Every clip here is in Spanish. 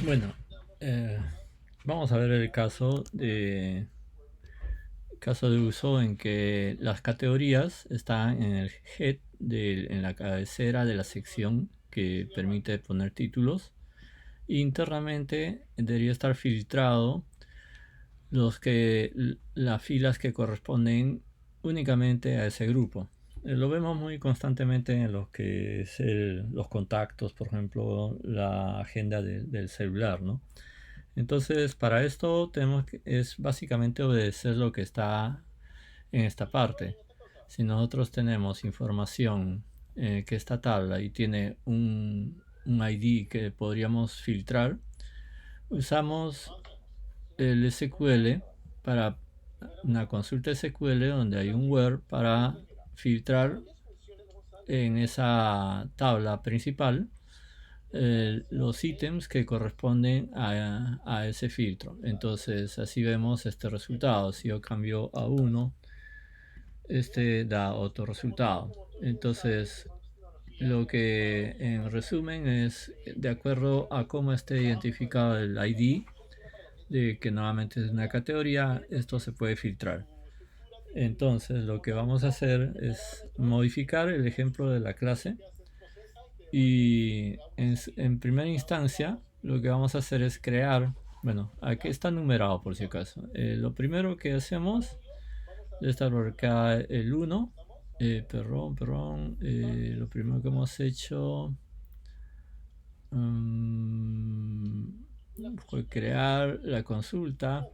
Bueno, vamos a ver el caso de uso en que las categorías están en el head, en la cabecera de la sección que permite poner títulos. Internamente debería estar filtrado las filas que corresponden únicamente a ese grupo. Lo vemos muy constantemente en los que es los contactos, por ejemplo, la agenda del celular, ¿no? Entonces, para esto es básicamente obedecer lo que está en esta parte. Si nosotros tenemos información que esta tabla y tiene un ID que podríamos filtrar, usamos el SQL para una consulta SQL donde hay un where para filtrar en esa tabla principal los ítems que corresponden a ese filtro. Entonces así vemos este resultado. Si yo cambio a 1, este da otro resultado. Entonces lo que en resumen es de acuerdo a cómo esté identificado el ID, de que nuevamente es una categoría, esto se puede filtrar. Entonces lo que vamos a hacer es modificar el ejemplo de la clase. Y en primera instancia, lo que vamos a hacer es crear, bueno, aquí está numerado por si acaso. Lo primero que hacemos debe estar por acá el 1. Perdón. Lo primero que hemos hecho fue crear la consulta,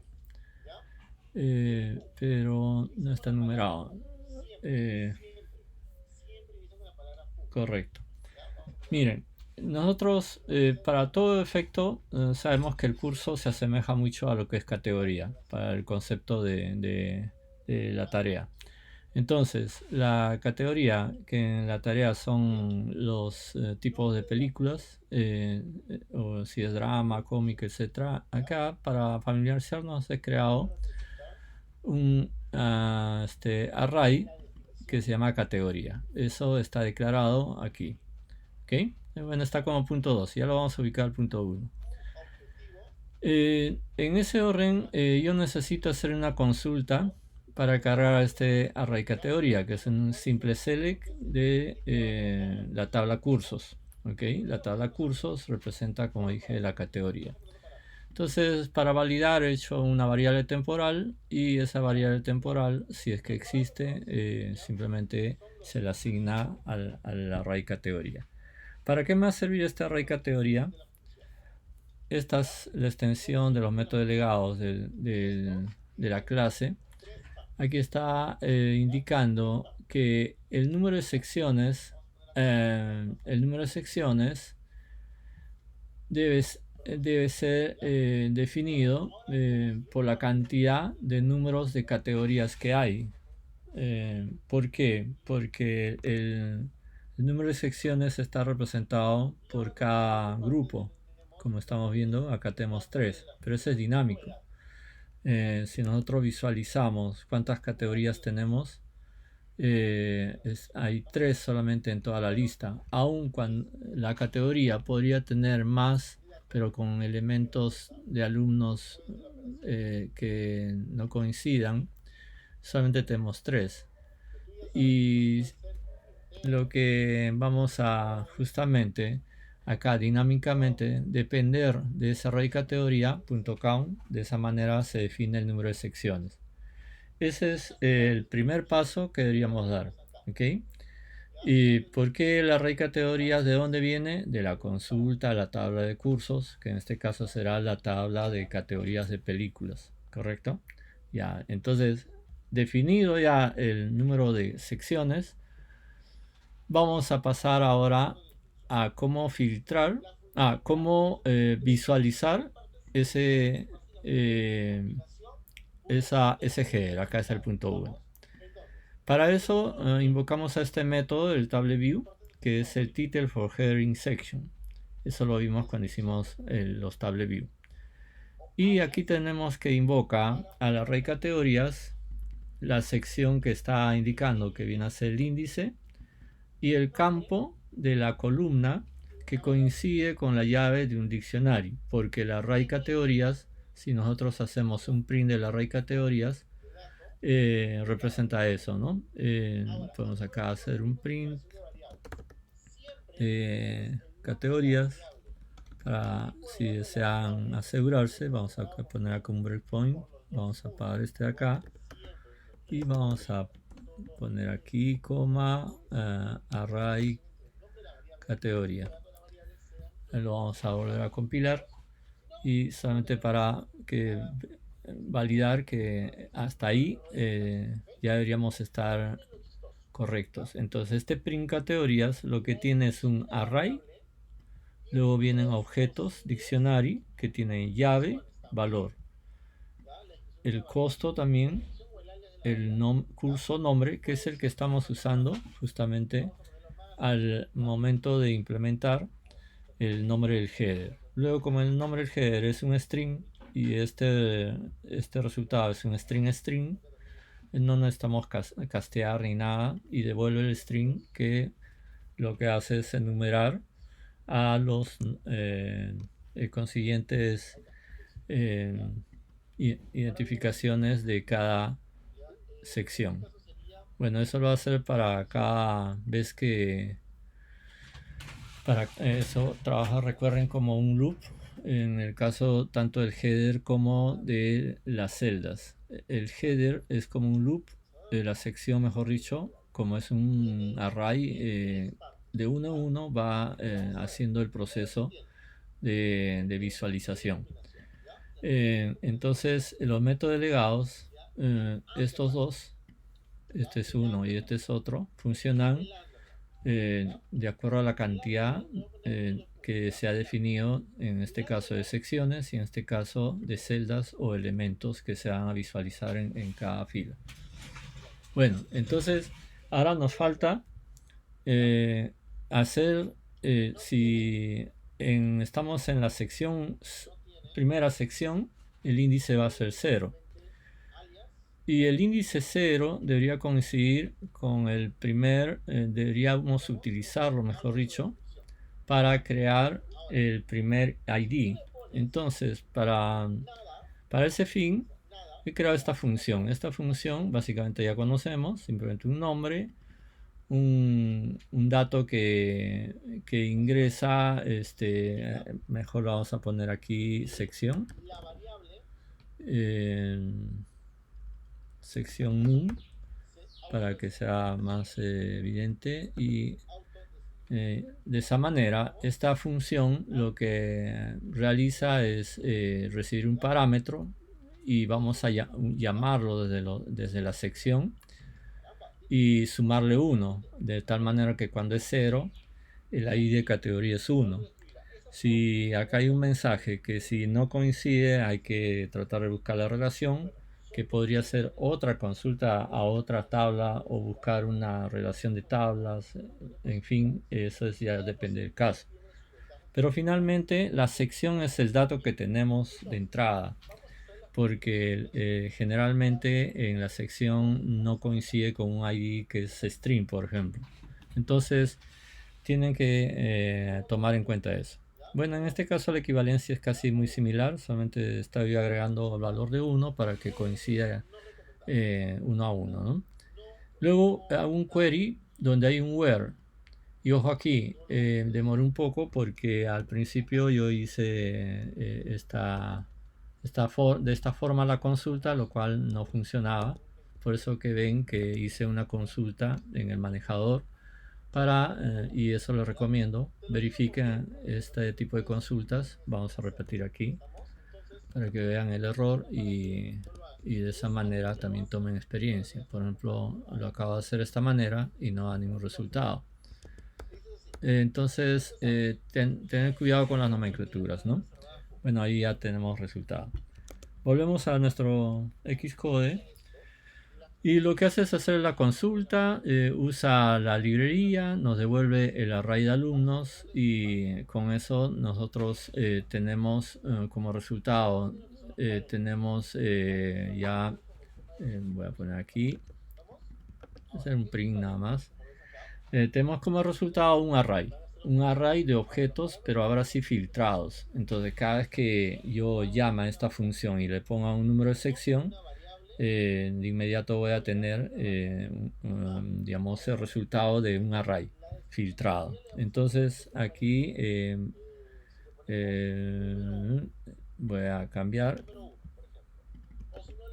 pero no está numerado. Correcto. Miren, nosotros para todo efecto sabemos que el curso se asemeja mucho a lo que es categoría para el concepto de la tarea. Entonces, la categoría, que en la tarea son los tipos de películas, o si es drama, cómic, etc. Acá, para familiarizarnos, he creado un array que se llama categoría. Eso está declarado aquí. ¿Ok? Bueno, está como punto 2. Ya lo vamos a ubicar al punto 1. En ese orden, yo necesito hacer una consulta para cargar a este array categoría, que es un simple select de la tabla cursos. ¿Ok? La tabla cursos representa, como dije, la categoría. Entonces, para validar, he hecho una variable temporal y esa variable temporal, si es que existe, simplemente se le asigna al array categoría. ¿Para qué me va a servir este array categoría? Esta es la extensión de los métodos delegados de la clase. Aquí está indicando que el número de secciones debe ser definido por la cantidad de números de categorías que hay. ¿Por qué? Porque el número de secciones está representado por cada grupo. Como estamos viendo, acá tenemos 3, pero ese es dinámico. Si nosotros visualizamos cuántas categorías tenemos, hay 3 solamente en toda la lista. Aun cuando la categoría podría tener más, pero con elementos de alumnos que no coincidan, solamente tenemos 3. Y lo que vamos a justamente acá dinámicamente depender de esa array categoría .count. De esa manera se define el número de secciones. Ese es el primer paso que deberíamos dar. ¿Ok? ¿Y por qué el array categorías? ¿De dónde viene? De la consulta a la tabla de cursos, que en este caso será la tabla de categorías de películas. ¿Correcto? Ya, entonces, definido ya el número de secciones, vamos a pasar ahora a cómo filtrar, a cómo visualizar ese, ese header. Acá es el punto 1. Para eso invocamos a este método, el TableView, que es el title for headering section. Eso lo vimos cuando hicimos los TableView. Y aquí tenemos que invoca al array categorías la sección que está indicando que viene a ser el índice y el campo de la columna que coincide con la llave de un diccionario, porque el array categorías, si nosotros hacemos un print del array categorías, representa eso, ¿no? Podemos acá hacer un print de categorías para si desean asegurarse. Vamos a poner acá un breakpoint, vamos a apagar este de acá y vamos a poner aquí coma array categoría. Lo vamos a volver a compilar y solamente para que validar que hasta ahí ya deberíamos estar correctos. Entonces este print categorías lo que tiene es un array, luego vienen objetos dictionary que tienen llave, valor, el costo también, el curso nombre, que es el que estamos usando justamente al momento de implementar el nombre del header. Luego, como el nombre del header es un string y este resultado es un string, no necesitamos castear ni nada y devuelve el string, que lo que hace es enumerar a los consiguientes identificaciones de cada sección. Bueno, eso lo va a hacer para cada vez que para eso trabaja, recuerden, como un loop en el caso tanto del header como de las celdas. El header es como un loop, la sección, mejor dicho, como es un array, de uno a uno va haciendo el proceso de visualización. Entonces los métodos delegados, estos dos, este es uno y este es otro, funcionan de acuerdo a la cantidad que se ha definido, en este caso de secciones y en este caso de celdas o elementos que se van a visualizar en cada fila. Bueno, entonces ahora nos falta hacer, si estamos en la primera sección, el índice va a ser 0. Y el índice 0 debería coincidir con el deberíamos utilizarlo, mejor dicho, para crear el primer ID. Entonces, para ese fin, he creado esta función. Esta función básicamente ya conocemos, simplemente un nombre, un dato que ingresa, mejor vamos a poner aquí sección. Sección num para que sea más evidente, y de esa manera esta función lo que realiza es recibir un parámetro y vamos a llamarlo desde la sección y sumarle 1, de tal manera que cuando es 0 el ID de categoría es 1. Si acá hay un mensaje que si no coincide hay que tratar de buscar la relación, que podría ser otra consulta a otra tabla o buscar una relación de tablas, en fin, eso ya depende del caso. Pero finalmente la sección es el dato que tenemos de entrada, porque generalmente en la sección no coincide con un ID que es string, por ejemplo. Entonces tienen que tomar en cuenta eso. Bueno, en este caso la equivalencia es casi muy similar, solamente estoy agregando el valor de 1 para que coincida 1 a 1, ¿no? Luego hago un query donde hay un where. Y ojo aquí, demoré un poco porque al principio yo hice de esta forma la consulta, lo cual no funcionaba. Por eso que ven que hice una consulta en el manejador y eso lo recomiendo, verifiquen este tipo de consultas. Vamos a repetir aquí para que vean el error y de esa manera también tomen experiencia. Por ejemplo, lo acabo de hacer de esta manera y no da ningún resultado. Entonces tener cuidado con las nomenclaturas, ¿no? Bueno, ahí ya tenemos resultado. Volvemos a nuestro Xcode. Y lo que hace es hacer la consulta, usa la librería, nos devuelve el array de alumnos y con eso nosotros tenemos como resultado, tenemos ya, voy a poner aquí, hacer un print nada más, tenemos como resultado un array. un array de objetos, pero ahora sí filtrados. Entonces cada vez que yo llame a esta función y le ponga un número de sección, de inmediato voy a tener digamos el resultado de un array filtrado. Entonces aquí eh, voy a cambiar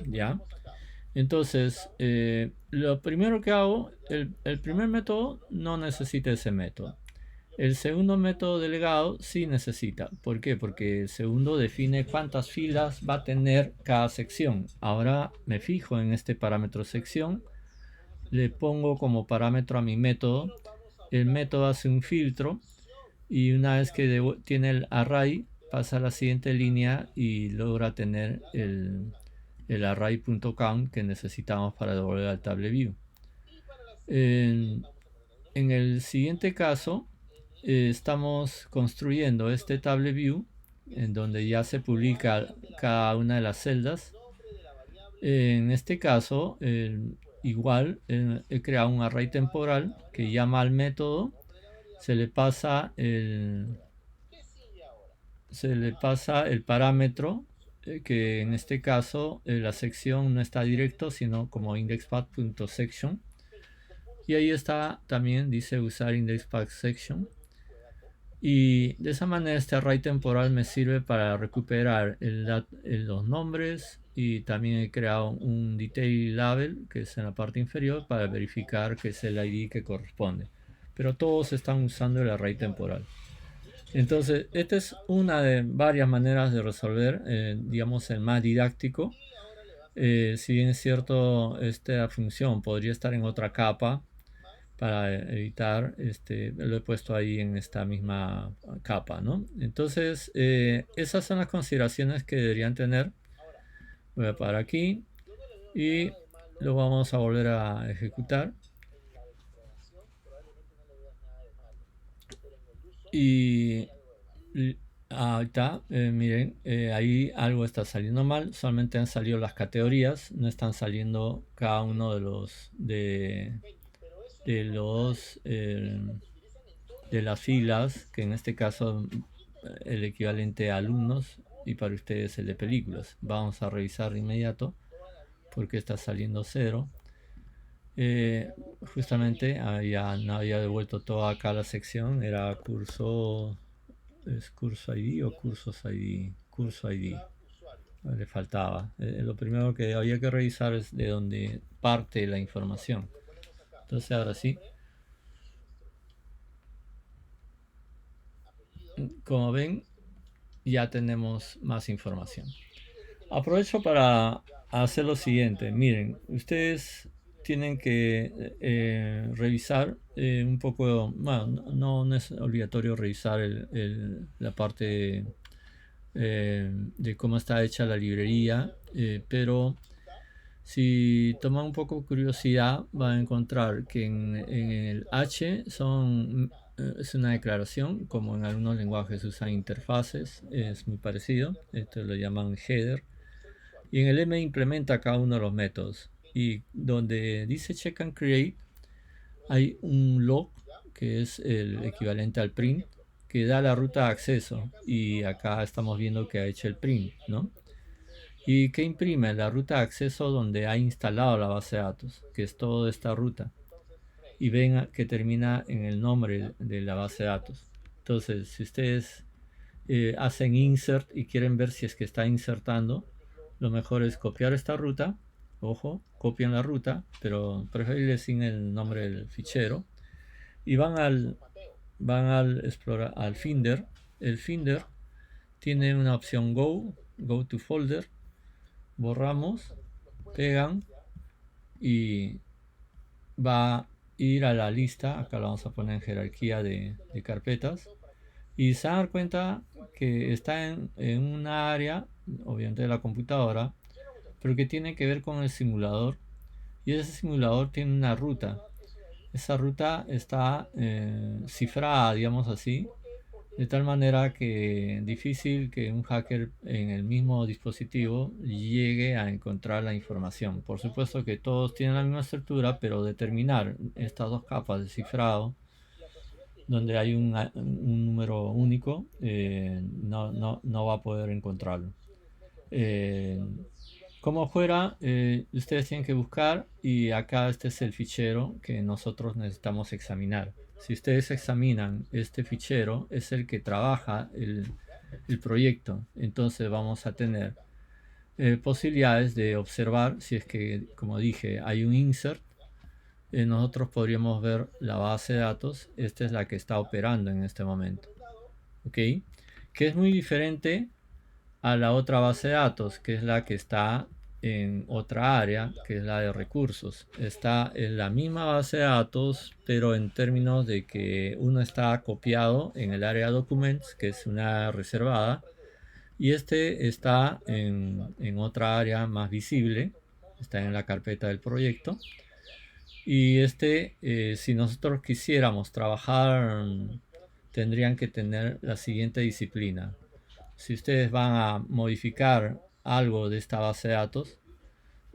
ya. Entonces lo primero que hago, el primer método no necesita ese método. El segundo método delegado sí necesita. ¿Por qué? Porque el segundo define cuántas filas va a tener cada sección. Ahora me fijo en este parámetro sección, le pongo como parámetro a mi método. El método hace un filtro y una vez que tiene el array, pasa a la siguiente línea y logra tener el array.count que necesitamos para devolver al table view. En el siguiente caso, estamos construyendo este table view en donde ya se publica cada una de las celdas. En este caso, igual he creado un array temporal que llama al método, se le pasa el parámetro, que en este caso la sección no está directo, sino como indexpath.section. Y ahí está también, dice usar indexpath.section. Y de esa manera este array temporal me sirve para recuperar los nombres, y también he creado un detail label que es en la parte inferior para verificar que es el ID que corresponde. Pero todos están usando el array temporal. Entonces, esta es una de varias maneras de resolver, digamos, el más didáctico. Si bien es cierto, esta función podría estar en otra capa, para evitar, lo he puesto ahí en esta misma capa, ¿no? Entonces, esas son las consideraciones que deberían tener. Voy a parar aquí y lo vamos a volver a ejecutar. Y ahí está, miren, ahí algo está saliendo mal. Solamente han salido las categorías, no están saliendo cada uno de las filas, que en este caso el equivalente a alumnos, y para ustedes el de películas. Vamos a revisar de inmediato porque está saliendo 0. Justamente no había devuelto toda acá la sección, era curso, es curso ID o cursos ID, curso ID. Le faltaba. Lo primero que había que revisar es de dónde parte la información. Entonces ahora sí, como ven, ya tenemos más información. Aprovecho para hacer lo siguiente. Miren, ustedes tienen que revisar un poco. Bueno, no es obligatorio revisar la parte de cómo está hecha la librería, pero si toman un poco curiosidad, van a encontrar que en el H es una declaración, como en algunos lenguajes usan interfaces, es muy parecido. Esto lo llaman header. Y en el M implementa cada uno de los métodos. Y donde dice check and create, hay un log, que es el equivalente al print, que da la ruta de acceso. Y acá estamos viendo que ha hecho el print, ¿no? Y que imprime la ruta de acceso donde ha instalado la base de datos, que es toda esta ruta. Y ven que termina en el nombre de la base de datos. Entonces, si ustedes hacen insert y quieren ver si es que está insertando, lo mejor es copiar esta ruta. Ojo, copian la ruta, pero preferible sin el nombre del fichero. Y van al Finder. El Finder tiene una opción Go to Folder. Borramos, pegan y va a ir a la lista. Acá la vamos a poner en jerarquía de carpetas. Y se van a dar cuenta que está en una área, obviamente de la computadora, pero que tiene que ver con el simulador. Y ese simulador tiene una ruta. Esa ruta está cifrada, digamos así, de tal manera que es difícil que un hacker en el mismo dispositivo llegue a encontrar la información. Por supuesto que todos tienen la misma estructura, pero determinar estas dos capas de cifrado donde hay un número único, no va a poder encontrarlo. Eh, Como fuera, ustedes tienen que buscar y acá este es el fichero que nosotros necesitamos examinar. Si ustedes examinan este fichero, es el que trabaja el proyecto. Entonces vamos a tener posibilidades de observar si es que, como dije, hay un insert. Nosotros podríamos ver la base de datos. Esta es la que está operando en este momento. ¿Ok? Que es muy diferente a la otra base de datos, que es la que está en otra área, que es la de recursos. Está en la misma base de datos, pero en términos de que uno está copiado en el área documents, que es una reservada, y este está en otra área más visible, está en la carpeta del proyecto. Y si nosotros quisiéramos trabajar, tendrían que tener la siguiente disciplina. Si ustedes van a modificar algo de esta base de datos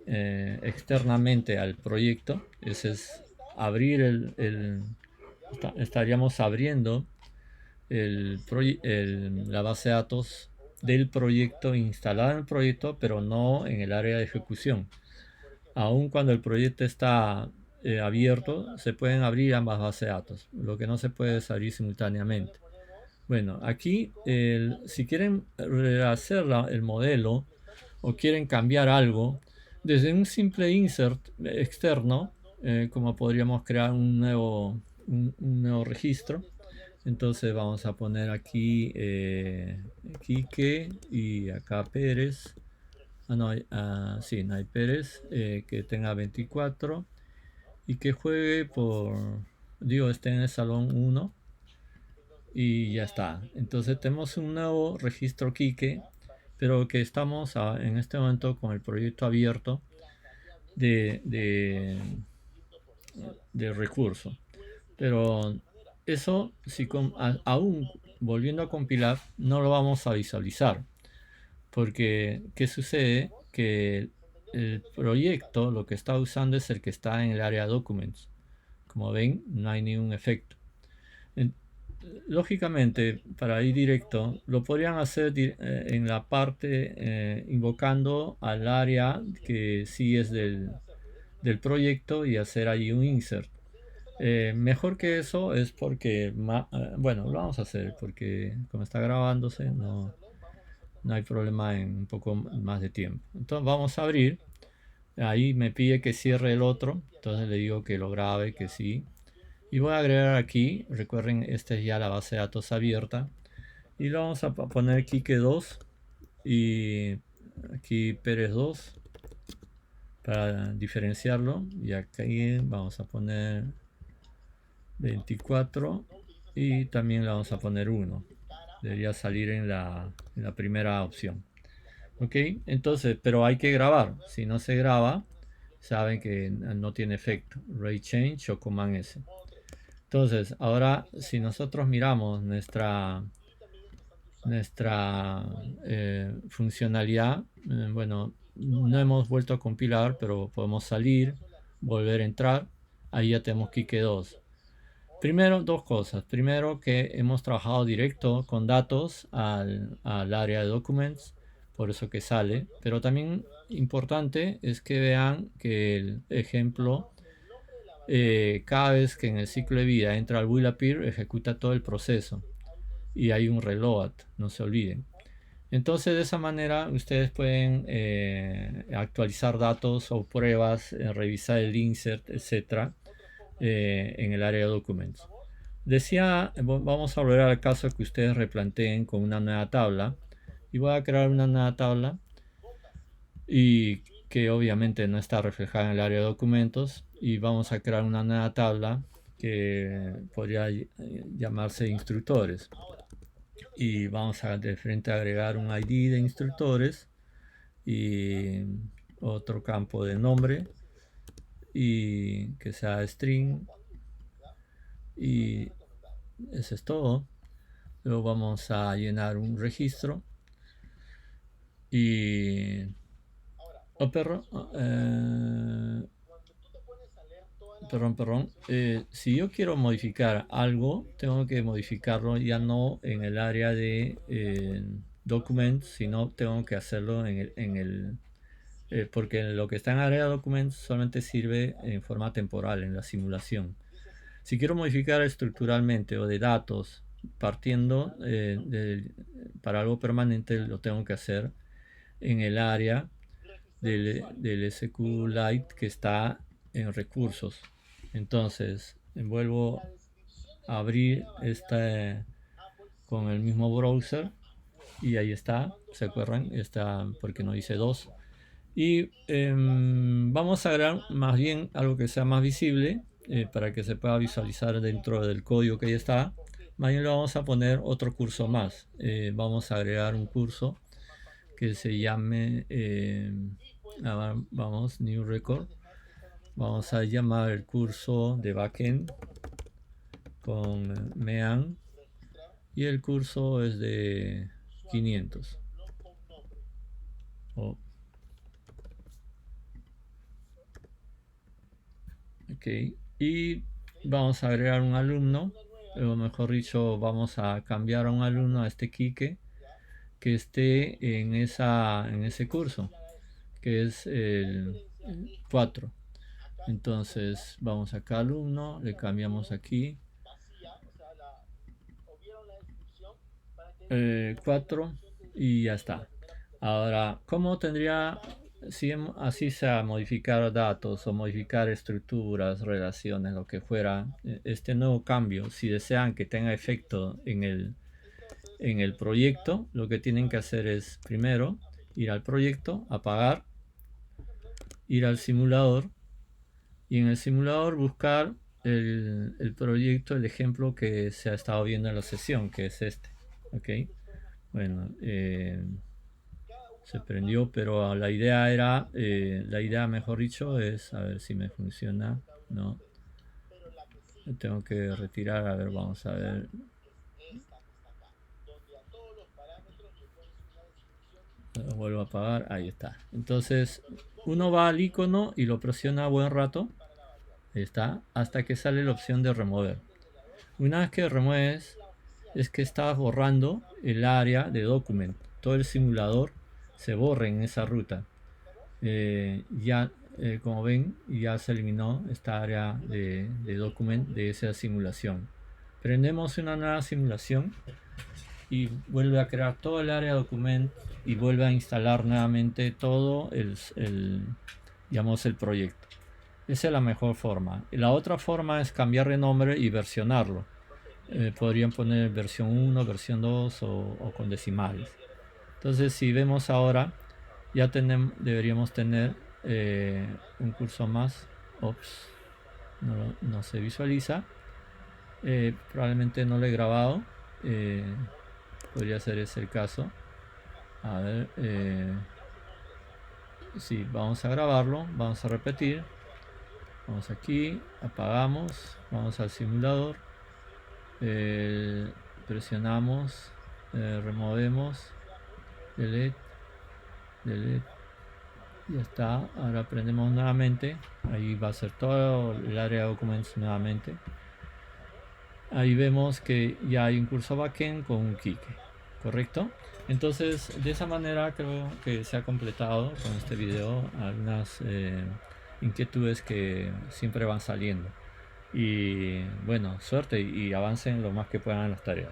externamente al proyecto, ese es abrir estaríamos abriendo la base de datos del proyecto instalada en el proyecto, pero no en el área de ejecución. Aun cuando el proyecto está abierto, se pueden abrir ambas bases de datos. Lo que no se puede es abrir simultáneamente. Bueno, aquí si quieren rehacer el modelo o quieren cambiar algo, desde un simple insert externo, como podríamos crear un nuevo registro. Entonces vamos a poner aquí Quique y acá Pérez. No, sí, no hay Pérez, que tenga 24 y que juegue esté en el salón 1 y ya está. Entonces tenemos un nuevo registro Quique, pero que estamos en este momento con el proyecto abierto de, de, de recurso. Pero eso, si aún volviendo a compilar, no lo vamos a visualizar. Porque, ¿qué sucede? Que el proyecto lo que está usando es el que está en el área Documents. Como ven, no hay ningún efecto. Lógicamente, para ir directo, lo podrían hacer en la parte invocando al área que sí es del proyecto y hacer ahí un insert. Mejor que eso es porque, bueno, lo vamos a hacer porque como está grabándose, no hay problema en un poco más de tiempo. Entonces vamos a abrir. Ahí me pide que cierre el otro. Entonces le digo que lo grabe, que sí. Y voy a agregar aquí, recuerden, esta es ya la base de datos abierta. Y lo vamos a poner Quique 2 y aquí Pérez 2 para diferenciarlo. Y aquí vamos a poner 24 y también le vamos a poner 1. Debería salir en la primera opción. Ok, entonces, pero hay que grabar. Si no se graba, saben que no tiene efecto. Rate change o command S. Entonces, ahora si nosotros miramos nuestra funcionalidad, bueno, no hemos vuelto a compilar, pero podemos salir, volver a entrar. Ahí ya tenemos Quique 2. Primero, dos cosas. Primero, que hemos trabajado directo con datos al área de documents, por eso que sale. Pero también importante es que vean que el ejemplo, cada vez que en el ciclo de vida entra al will appear, ejecuta todo el proceso. Y hay un reload, no se olviden. Entonces, de esa manera, ustedes pueden actualizar datos o pruebas, revisar el insert, etcétera, en el área de documents. Decía, vamos a volver al caso que ustedes replanteen con una nueva tabla. Y voy a crear una nueva tabla y que obviamente no está reflejada en el área de documentos. Y vamos a crear una nueva tabla que podría llamarse instructores. Y vamos a de frente a agregar un ID de instructores y otro campo de nombre y que sea string, y eso es todo. Luego vamos a llenar un registro y perro, Perdón. Si yo quiero modificar algo, tengo que modificarlo ya no en el área de Documents, sino tengo que hacerlo porque lo que está en área de Documents solamente sirve en forma temporal, en la simulación. Si quiero modificar estructuralmente o de datos partiendo para algo permanente, lo tengo que hacer en el área del SQLite que está en recursos. Entonces vuelvo a abrir esta con el mismo browser y ahí está, ¿se acuerdan? Está porque no hice dos. Y vamos a agregar más bien algo que sea más visible para que se pueda visualizar dentro del código que ya está. Más bien le vamos a poner otro curso más. Vamos a agregar un curso que se llame, vamos, New Record. Vamos a llamar el curso de backend con Mean y el curso es de 500. Ok, y vamos a agregar un alumno, o mejor dicho, vamos a cambiar a un alumno, a este Quique, que esté en ese curso, que es el 4. Entonces vamos acá alumno, le cambiamos aquí 4 y ya está. Ahora, ¿cómo tendría, si así sea, modificar datos o modificar estructuras, relaciones, lo que fuera, este nuevo cambio, si desean que tenga efecto en el proyecto, lo que tienen que hacer es primero ir al proyecto, apagar, ir al simulador y en el simulador buscar el proyecto, el ejemplo que se ha estado viendo en la sesión, que es este. Ok, bueno, se prendió, pero la idea era, mejor dicho, es, a ver si me funciona, no, tengo que retirar, a ver, vamos a ver, lo vuelvo a apagar, ahí está. Entonces uno va al icono y lo presiona buen rato, ahí está, hasta que sale la opción de remover. Una vez que remueves, es que estás borrando el área de document, todo el simulador se borra en esa ruta. Ya como ven, ya se eliminó esta área de document de esa simulación. Prendemos una nueva simulación y vuelve a crear todo el área de document y vuelve a instalar nuevamente todo digamos, el proyecto. Esa es la mejor forma. Y la otra forma es cambiar de nombre y versionarlo. Podrían poner versión 1, versión 2 o con decimales. Entonces, si vemos ahora, ya deberíamos tener un curso más. Ops, no se visualiza. Probablemente no lo he grabado. Podría ser ese el caso. A ver, sí, vamos a grabarlo, vamos a repetir. Vamos aquí, apagamos, vamos al simulador, presionamos, removemos, delete, ya está. Ahora prendemos nuevamente, ahí va a ser todo el área de documentos nuevamente. Ahí vemos que ya hay un curso backend con un Quique, ¿correcto? Entonces, de esa manera creo que se ha completado con este video algunas inquietudes que siempre van saliendo. Y bueno, suerte y avancen lo más que puedan en las tareas.